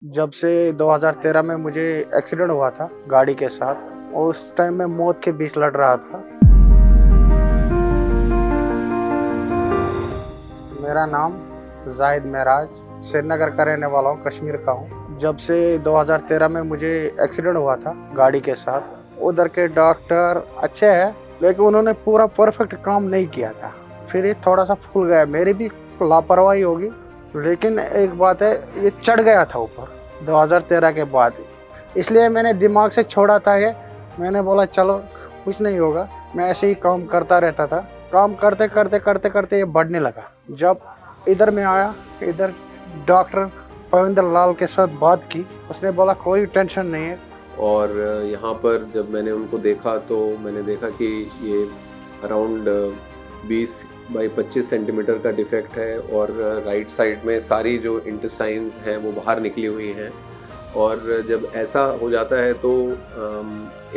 जब से 2013 में मुझे एक्सीडेंट हुआ था गाड़ी के साथ, उस टाइम मैं मौत के बीच लड़ रहा था। मेरा नाम जाहिद महराज, श्रीनगर का रहने वाला हूँ, कश्मीर का हूँ। जब से 2013 में मुझे एक्सीडेंट हुआ था गाड़ी के साथ, उधर के डॉक्टर अच्छे हैं, लेकिन उन्होंने पूरा परफेक्ट काम नहीं किया था। फिर ये थोड़ा सा फूल गया, मेरी भी लापरवाही होगी, लेकिन एक बात है, ये चढ़ गया था ऊपर 2013 के बाद। इसलिए मैंने दिमाग से छोड़ा था ये। मैंने बोला चलो कुछ नहीं होगा, मैं ऐसे ही काम करता रहता था। काम करते करते करते करते ये बढ़ने लगा। जब इधर में आया, इधर डॉक्टर पविंदर लाल के साथ बात की, उसने बोला कोई टेंशन नहीं है। और यहाँ पर जब मैंने उनको देखा तो मैंने देखा कि ये अराउंड 20 बाई 25 सेंटीमीटर का डिफेक्ट है और राइट साइड में सारी जो इंटेस्टाइन्स हैं वो बाहर निकली हुई हैं। और जब ऐसा हो जाता है तो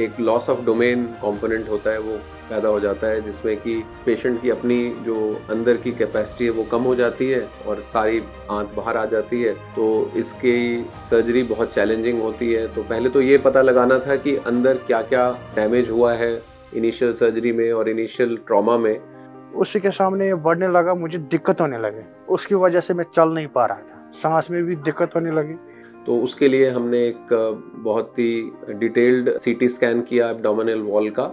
एक लॉस ऑफ डोमेन कंपोनेंट होता है, वो पैदा हो जाता है, जिसमें कि पेशेंट की अपनी जो अंदर की कैपेसिटी है वो कम हो जाती है और सारी आंत बाहर आ जाती है। तो इसकी सर्जरी बहुत चैलेंजिंग होती है। तो पहले तो ये पता लगाना था कि अंदर क्या क्या डैमेज हुआ है इनिशियल सर्जरी में और इनिशियल ट्रॉमा में। उसी के सामने ये बढ़ने लगा, मुझे दिक्कत होने लगी। उसकी वजह से मैं चल नहीं पा रहा था, सांस में भी दिक्कत होने लगी। तो उसके लिए हमने एक बहुत ही डिटेल्ड सीटी स्कैन किया एब्डोमिनल वॉल का,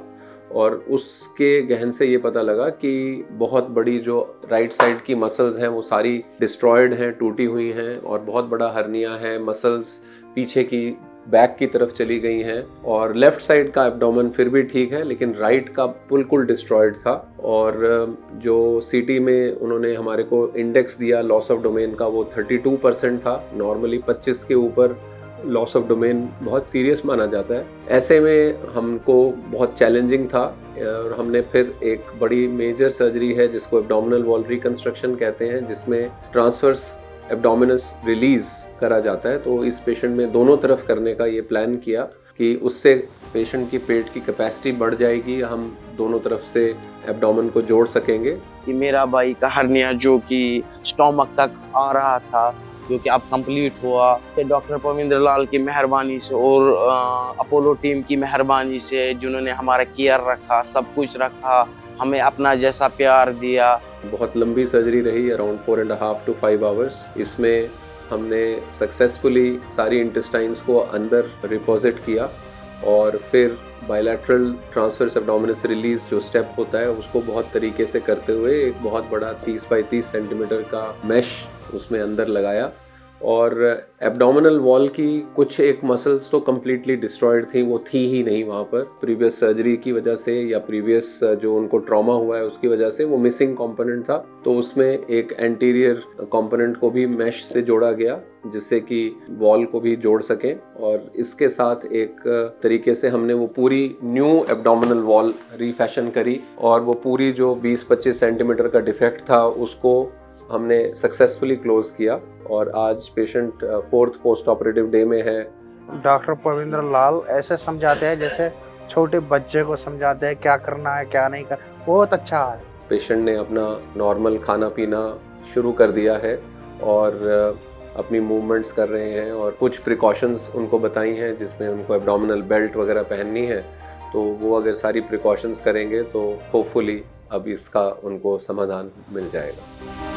और उसके गहन से ये पता लगा कि बहुत बड़ी जो राइट साइड की मसल्स हैं वो सारी डिस्ट्रॉयड हैं, टूटी हुई हैं, और बहुत बड़ा हर्निया है। मसल्स पीछे की बैक की तरफ चली गई हैं, और लेफ्ट साइड का एब्डोमेन फिर भी ठीक है, लेकिन राइट का बिल्कुल डिस्ट्रॉयड था। और जो सीटी में उन्होंने हमारे को इंडेक्स दिया लॉस ऑफ डोमेन का, वो 32% था। नॉर्मली 25 के ऊपर लॉस ऑफ डोमेन बहुत सीरियस माना जाता है। ऐसे में हमको बहुत चैलेंजिंग था, और हमने फिर एक बड़ी मेजर सर्जरी है जिसको एब्डोमिनल वॉल रिकंस्ट्रक्शन कहते हैं, जिसमें ट्रांसवर्स एब्डोमिनस रिलीज करा जाता है। तो इस पेशेंट में दोनों तरफ करने का ये प्लान किया कि उससे पेशेंट की पेट की कैपेसिटी बढ़ जाएगी, हम दोनों तरफ से एब्डोमेन को जोड़ सकेंगे। कि मेरा भाई का हर्निया जो कि स्टोमक तक आ रहा था, जो कि अब कंप्लीट हुआ, डॉक्टर पविंदर लाल की मेहरबानी से और अपोलो टीम की मेहरबानी से, जिन्होंने हमारा केयर रखा, सब कुछ रखा, हमें अपना जैसा प्यार दिया। बहुत लंबी सर्जरी रही, अराउंड 4.5 to 5 आवर्स। इसमें हमने सक्सेसफुली सारी इंटेस्टाइन्स को अंदर रिपोजिट किया, और फिर बायलैटरल ट्रांसवर्स एब्डोमिनस रिलीज जो स्टेप होता है उसको बहुत तरीके से करते हुए एक बहुत बड़ा 30 बाई 30 सेंटीमीटर का मैश उसमें अंदर लगाया। और एब्डोमिनल वॉल की कुछ एक मसल्स तो कम्प्लीटली डिस्ट्रॉयड थी, वो थी ही नहीं वहाँ पर, प्रीवियस सर्जरी की वजह से या प्रीवियस जो उनको ट्रॉमा हुआ है उसकी वजह से वो मिसिंग कंपोनेंट था। तो उसमें एक एंटीरियर कंपोनेंट को भी मैश से जोड़ा गया, जिससे कि वॉल को भी जोड़ सकें। और इसके साथ एक तरीके से हमने वो पूरी न्यू एब्डोमिनल वॉल रीफैशन करी, और वो पूरी जो 20-25 सेंटीमीटर का डिफेक्ट था उसको हमने सक्सेसफुली क्लोज किया। और आज patient 4th post operative day में है। डॉक्टर पविंदर लाल ऐसे समझाते हैं जैसे छोटे बच्चे को समझाते हैं क्या करना है क्या नहीं करना। बहुत अच्छा है। पेशेंट ने अपना नॉर्मल खाना पीना शुरू कर दिया है और अपनी मूवमेंट्स कर रहे हैं, और कुछ प्रिकॉशंस उनको बताई हैं जिसमें उनको एब्डोमिनल बेल्ट वगैरह पहननी है। तो वो अगर सारी प्रिकॉशंस करेंगे तो होपफुली अब इसका उनको समाधान मिल जाएगा।